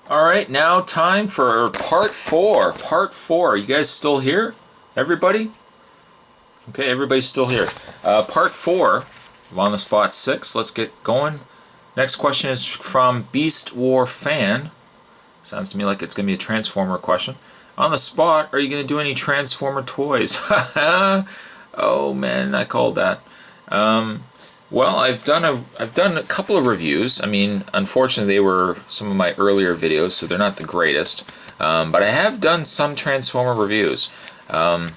All right, now time for part four. Part four. You guys still here? Everybody? Okay, everybody's still here. Part four. I'm on the spot 6. Let's get going. Next question is from Beast War Fan. Sounds to me like it's going to be a Transformer question. On the spot, are you going to do any Transformer toys? Oh man, I called that. Well, I've done a couple of reviews. I mean, unfortunately, they were some of my earlier videos, so they're not the greatest. But I have done some Transformer reviews. I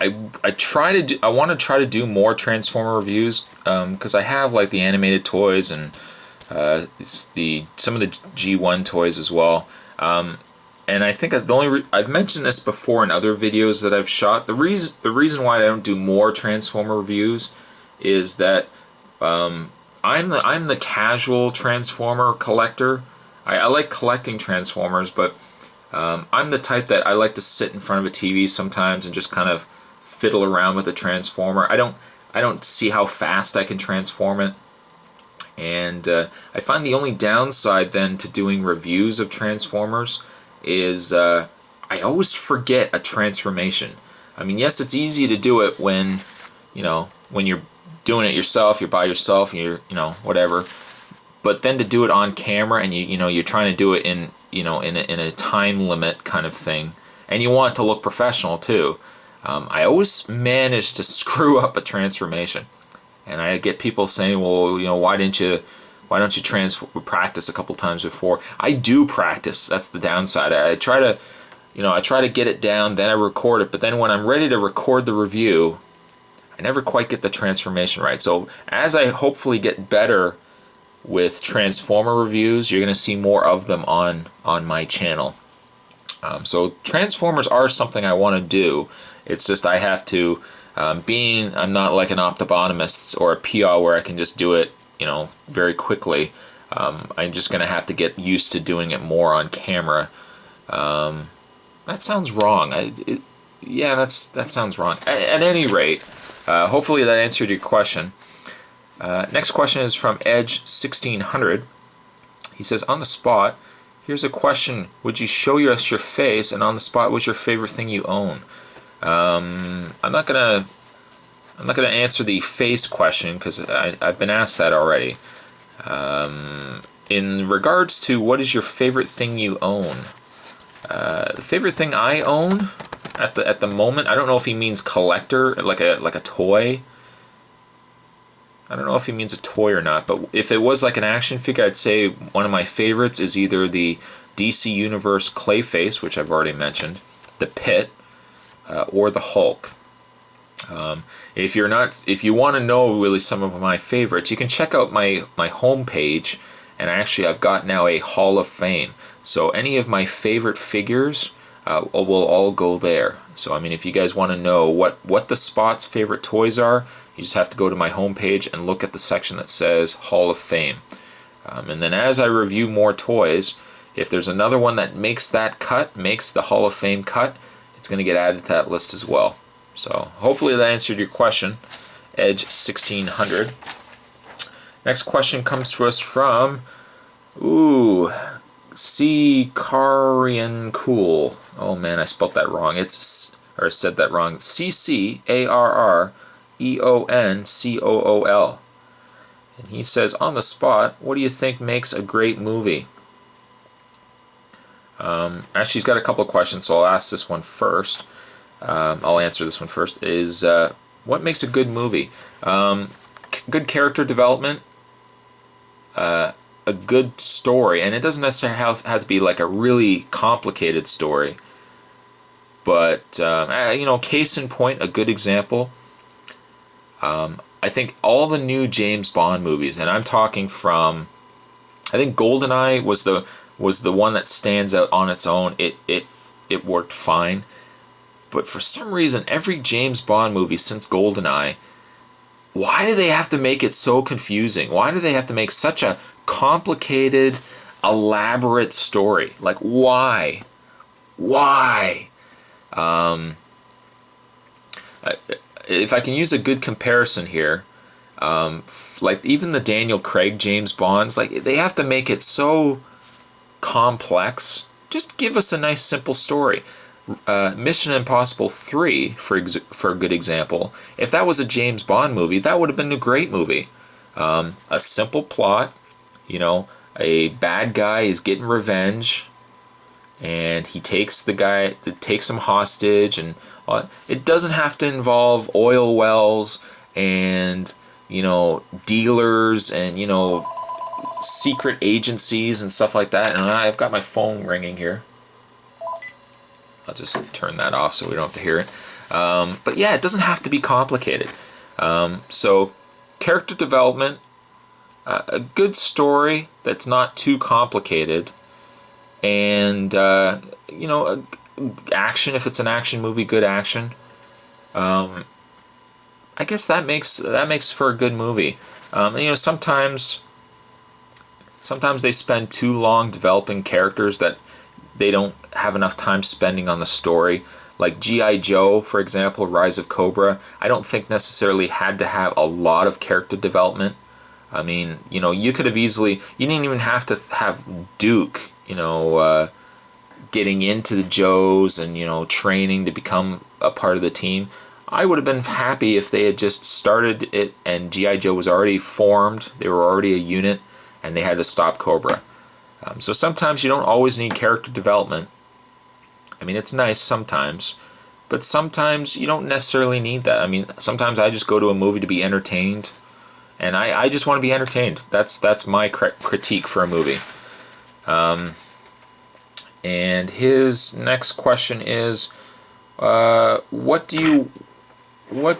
want to try to do more Transformer reviews because I have like the animated toys and some of the G1 toys as well. And I think I've mentioned this before in other videos that I've shot. The reason why I don't do more Transformer reviews is that I'm the casual Transformer collector. I like collecting Transformers, but I'm the type that I like to sit in front of a TV sometimes and just kind of fiddle around with a Transformer. I don't see how fast I can transform it, and I find the only downside then to doing reviews of Transformers is I always forget a transformation. I mean, yes, it's easy to do it when you're doing it yourself, you're by yourself, and you're whatever. But then to do it on camera and you're trying to do it in a time limit kind of thing, and you want it to look professional too. I always manage to screw up a transformation, and I get people saying, "Well, why don't you practice a couple times before?" I do practice. That's the downside. I try to get it down, then I record it. But then when I'm ready to record the review, I never quite get the transformation right. So as I hopefully get better with Transformer reviews, you're going to see more of them on my channel. So Transformers are something I want to do. It's just I have to, I'm not like an optobotomist or a PI where I can just do it very quickly. I'm just going to have to get used to doing it more on camera. That sounds wrong. That sounds wrong. At any rate, hopefully that answered your question. Next question is from Edge 1600. He says, on the spot, here's a question. Would you show us your face? And on the spot, what's your favorite thing you own? I'm not gonna answer the face question because I've been asked that already. In regards to what is your favorite thing you own, the favorite thing I own at the moment, I don't know if he means collector, like a toy. I don't know if he means a toy or not, but if it was like an action figure, I'd say one of my favorites is either the DC Universe Clayface, which I've already mentioned, the Pit, or the Hulk. If you want to know really some of my favorites, you can check out my homepage, and I've got now a Hall of Fame. So any of my favorite figures will all go there. So I mean, if you guys want to know what the spot's favorite toys are, you just have to go to my homepage and look at the section that says Hall of Fame. And then as I review more toys, if there's another one that makes the Hall of Fame cut, it's going to get added to that list as well. So hopefully that answered your question, Edge 1600. Next question comes to us from C. Carian Cool. Oh man, I spelled that wrong. Said that wrong. CCARREONCOOL. And he says, on the spot, what do you think makes a great movie? Actually, he's got a couple of questions, so I'll ask this one first. I'll answer this one first. Is what makes a good movie? Good character development, a good story, and it doesn't necessarily have to be like a really complicated story. But case in point, a good example. I think all the new James Bond movies, and I'm talking from, I think GoldenEye was the one that stands out on its own. It worked fine. But for some reason, every James Bond movie since GoldenEye, why do they have to make it so confusing? Why do they have to make such a complicated, elaborate story? Like, why? Why? If I can use a good comparison here, like even the Daniel Craig James Bonds, like they have to make it so complex. Just give us a nice simple story. Mission Impossible 3, for a good example, if that was a James Bond movie, that would have been a great movie. A simple plot, you know, a bad guy is getting revenge, and he takes him hostage, and it doesn't have to involve oil wells and, you know, dealers and, you know, secret agencies and stuff like that. And I've got my phone ringing here. I'll just turn that off so we don't have to hear it. But yeah, it doesn't have to be complicated. So character development, a good story that's not too complicated, and you know, action, if it's an action movie, good action. I guess that makes for a good movie. You know, sometimes they spend too long developing characters that they don't have enough time spending on the story. Like G.I. Joe, for example, Rise of Cobra, I don't think necessarily had to have a lot of character development. I mean, you know, you didn't even have to have Duke, you know, getting into the Joes and, you know, training to become a part of the team. I would have been happy if they had just started it and G.I. Joe was already formed, they were already a unit, and they had to stop Cobra. So sometimes you don't always need character development. I mean, it's nice sometimes, but sometimes you don't necessarily need that. I mean, sometimes I just go to a movie to be entertained, and I just want to be entertained. That's my critique for a movie. And his next question is, what do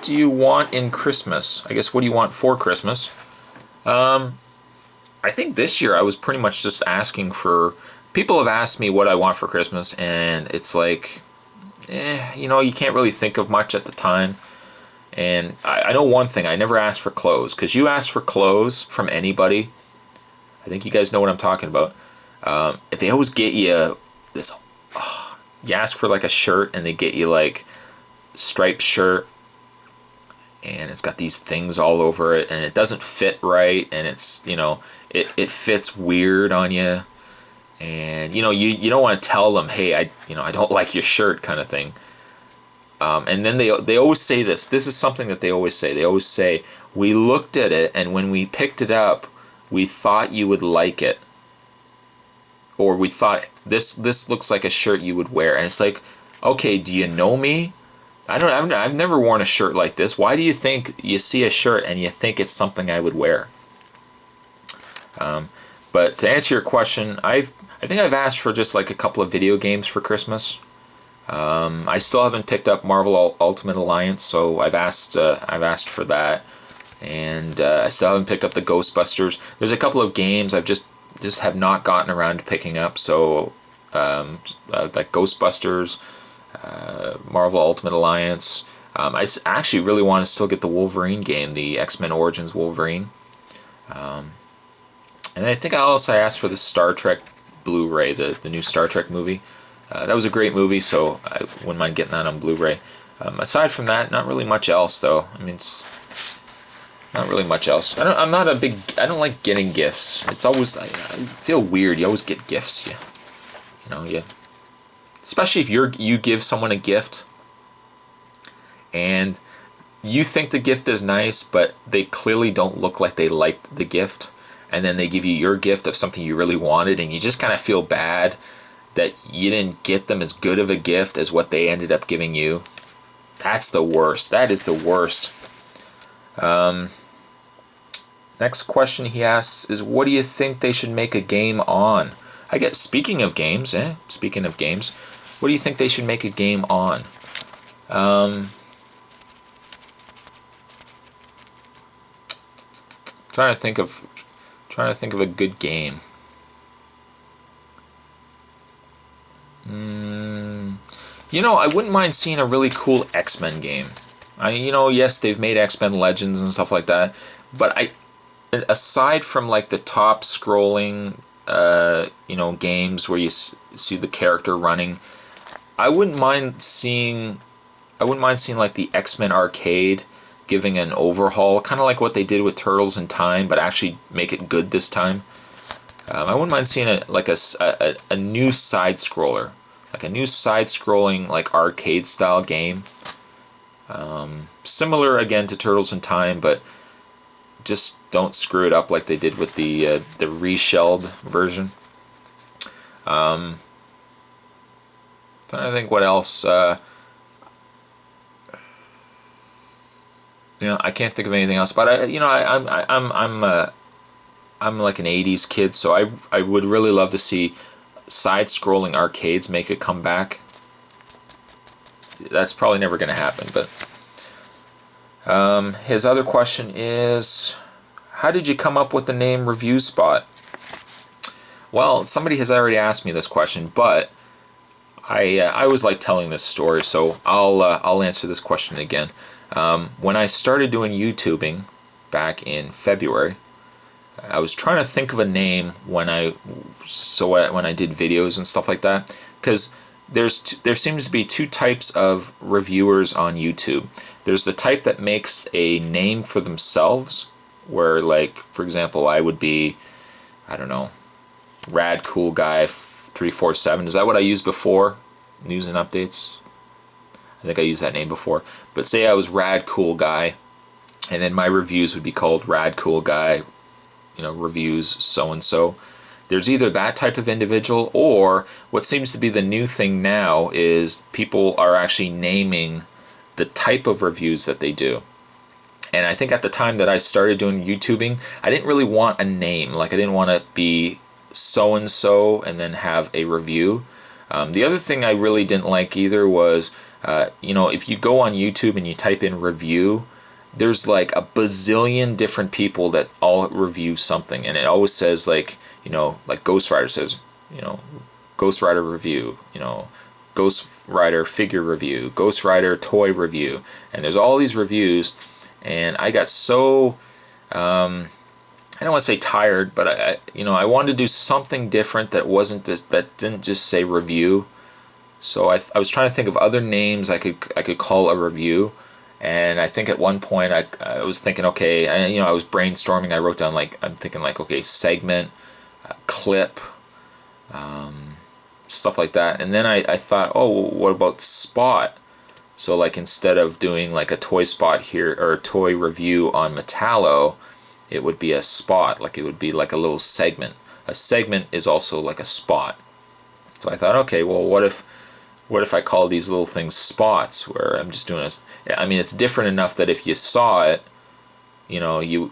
you want in Christmas? I guess, what do you want for Christmas? I think this year I was pretty much just asking for... People have asked me what I want for Christmas, and it's like, you know, you can't really think of much at the time. And I know one thing, I never asked for clothes, because you ask for clothes from anybody, I think you guys know what I'm talking about. If they always get you this... you ask for like a shirt, and they get you like striped shirt, and it's got these things all over it, and it doesn't fit right, and it's, you know, it fits weird on you, and you know, you don't want to tell them, hey, I don't like your shirt, kind of thing. And then they always say this is something that they always say, we looked at it, and when we picked it up, we thought you would like it, or we thought this looks like a shirt you would wear. And it's like, okay, do you know me? I've never worn a shirt like this. Why do you think you see a shirt and you think it's something I would wear? But to answer your question, I think I've asked for just like a couple of video games for Christmas. I still haven't picked up Marvel Ultimate Alliance, so I've asked for that, and I still haven't picked up the Ghostbusters. There's a couple of games I've just have not gotten around to picking up. So like Ghostbusters, Marvel Ultimate Alliance. I actually really want to still get the Wolverine game, the X-Men Origins Wolverine. And I think I also asked for the Star Trek Blu-ray, the new Star Trek movie. That was a great movie, so I wouldn't mind getting that on Blu-ray. Aside from that, not really much else, though. I mean, it's not really much else. I don't like getting gifts. It's always, I feel weird. You always get gifts. Especially if you give someone a gift, and you think the gift is nice, but they clearly don't look like they liked the gift, and then they give you your gift of something you really wanted, and you just kind of feel bad that you didn't get them as good of a gift as what they ended up giving you. That's the worst. That is the worst. Next question he asks is, what do you think they should make a game on? I guess, speaking of games, what do you think they should make a game on? Trying to think of a good game. I wouldn't mind seeing a really cool X-Men game. Yes, they've made X-Men Legends and stuff like that, but aside from like the top scrolling, games where you see the character running, I wouldn't mind seeing like the X-Men Arcade giving an overhaul, kind of like what they did with Turtles in Time, but actually make it good this time. I wouldn't mind seeing a new side scroller, like a new side scrolling like arcade style game. Similar again to Turtles in Time, but just don't screw it up like they did with the reshelled version. Trying to think what else. I can't think of anything else. But I'm like an '80s kid, so I would really love to see side-scrolling arcades make a comeback. That's probably never going to happen. But his other question is, how did you come up with the name Review Spot? Well, somebody has already asked me this question, but I always like telling this story, so I'll answer this question again. When I started doing YouTubing back in February, I was trying to think of a name when I did videos and stuff like that, because there seems to be two types of reviewers on YouTube. There's the type that makes a name for themselves, where, like, for example, I would be, I don't know, Rad Cool Guy 347. Is that what I used before? News and updates. I think I used that name before. But say I was Rad Cool Guy, and then my reviews would be called Rad Cool Guy, reviews so and so. There's either that type of individual, or what seems to be the new thing now is people are actually naming the type of reviews that they do. And I think at the time that I started doing YouTubing, I didn't really want a name. Like, I didn't want to be so and so and then have a review. The other thing I really didn't like either was, if you go on YouTube and you type in review, there's like a bazillion different people that all review something, and it always says like Ghost Rider says, Ghost Rider review, Ghost Rider figure review, Ghost Rider toy review, and there's all these reviews, and I got so I don't want to say tired, but I wanted to do something different that didn't just say review. So I was trying to think of other names I could call a review, and I think at one point I was thinking, okay, I was brainstorming. I wrote down I'm thinking okay, segment, clip, stuff like that. And then I thought, oh, what about spot? So instead of doing a toy spot here or a toy review on Metallo, it would be a spot. It would be like a little segment. A segment is also like a spot. So I thought, okay, well, what if I call these little things spots, where I'm just doing this? I mean, it's different enough that if you saw it, you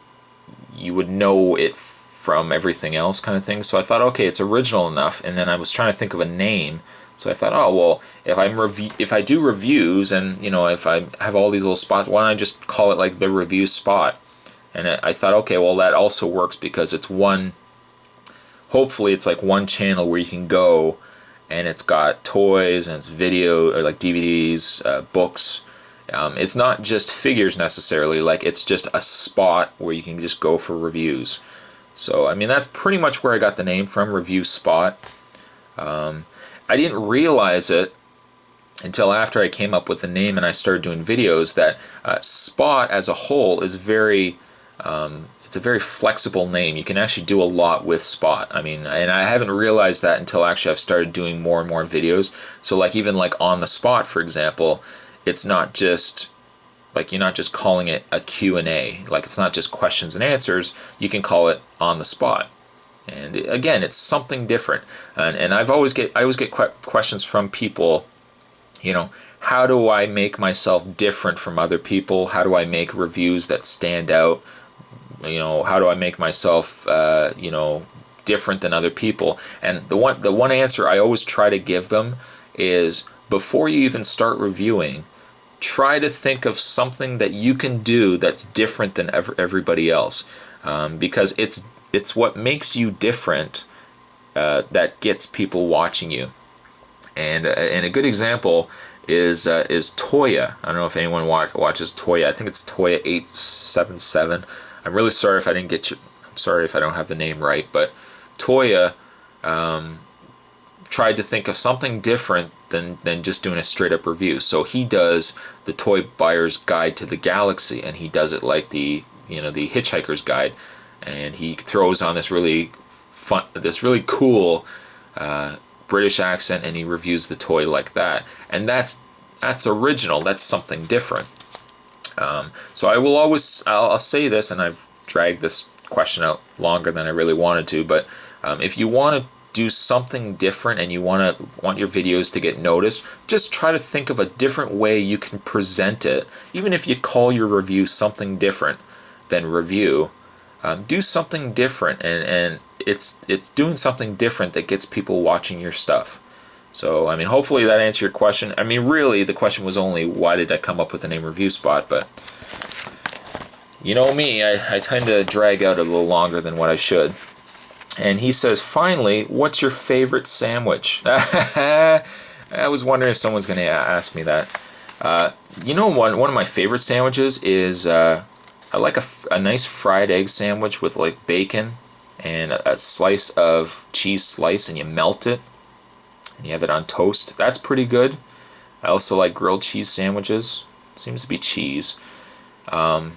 would know it from everything else, kind of thing. So I thought, okay, it's original enough. And then I was trying to think of a name. So I thought, oh well, if I do reviews and if I have all these little spots, why don't I just call it the review spot? And I thought, okay, well, that also works because it's hopefully it's one channel where you can go and it's got toys and it's video or DVDs, books. It's not just figures necessarily, it's just a spot where you can just go for reviews. So, I mean, that's pretty much where I got the name from, Review Spot. I didn't realize it until after I came up with the name and I started doing videos that Spot as a whole is it's a very flexible name. You can actually do a lot with Spot. I mean, and I haven't realized that until actually I've started doing more and more videos. So even on the spot, for example, it's not just you're not just calling it a Q&A. It's not just questions and answers. You can call it on the spot. And again, it's something different. And I always get questions from people, how do I make myself different from other people? How do I make reviews that stand out? How do I make myself, different than other people? And the one answer I always try to give them is, before you even start reviewing, try to think of something that you can do that's different than everybody else, because it's what makes you different that gets people watching you. And a good example is Toya. I don't know if anyone watches Toya. I think it's Toya 877. I'm really sorry if I didn't get you. I'm sorry if I don't have the name right, but Toya tried to think of something different than just doing a straight up review. So he does the Toy Buyer's Guide to the Galaxy, and he does it like the Hitchhiker's Guide, and he throws on this really this really cool British accent, and he reviews the toy like that. And that's original. That's something different. So I will always, I'll say this, and I've dragged this question out longer than I really wanted to, but if you want to do something different and you want your videos to get noticed, just try to think of a different way you can present it. Even if you call your review something different than review, do something different, and it's doing something different that gets people watching your stuff. So, I mean, hopefully that answered your question. I mean, really, the question was only, why did I come up with the name Review Spot? But, you know me, I tend to drag out a little longer than what I should. And he says, finally, what's your favorite sandwich? I was wondering if someone's going to ask me that. You know, one of my favorite sandwiches is, I like a nice fried egg sandwich with, like, bacon and a slice of cheese slice, and you melt it. And you have it on toast. That's pretty good. I also like grilled cheese sandwiches. Seems to be cheese. And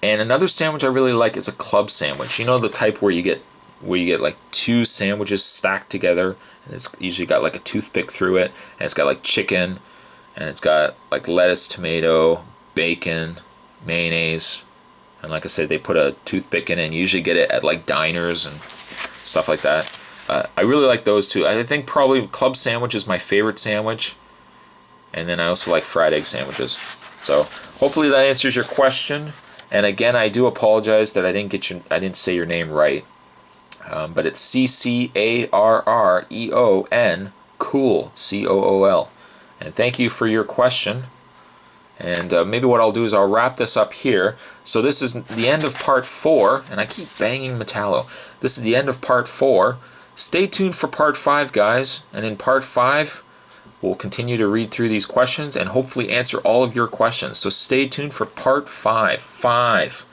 another sandwich I really like is a club sandwich. You know, the type where you get like two sandwiches stacked together, and it's usually got like a toothpick through it, and it's got like chicken, and it's got like lettuce, tomato, bacon, mayonnaise, and like I said, they put a toothpick in it, and you usually get it at like diners and stuff like that. I really like those two. I think probably club sandwich is my favorite sandwich, and then I also like fried egg sandwiches. So hopefully that answers your question. And again, I do apologize that I didn't say your name right, but it's CCARREON, cool, COOL. And thank you for your question. And maybe what I'll do is I'll wrap this up here. So this is the end of part 4, and I keep banging Metallo. This is the end of part 4. Stay tuned for part 5, guys, and in part 5 we'll continue to read through these questions and hopefully answer all of your questions. So stay tuned for part 5.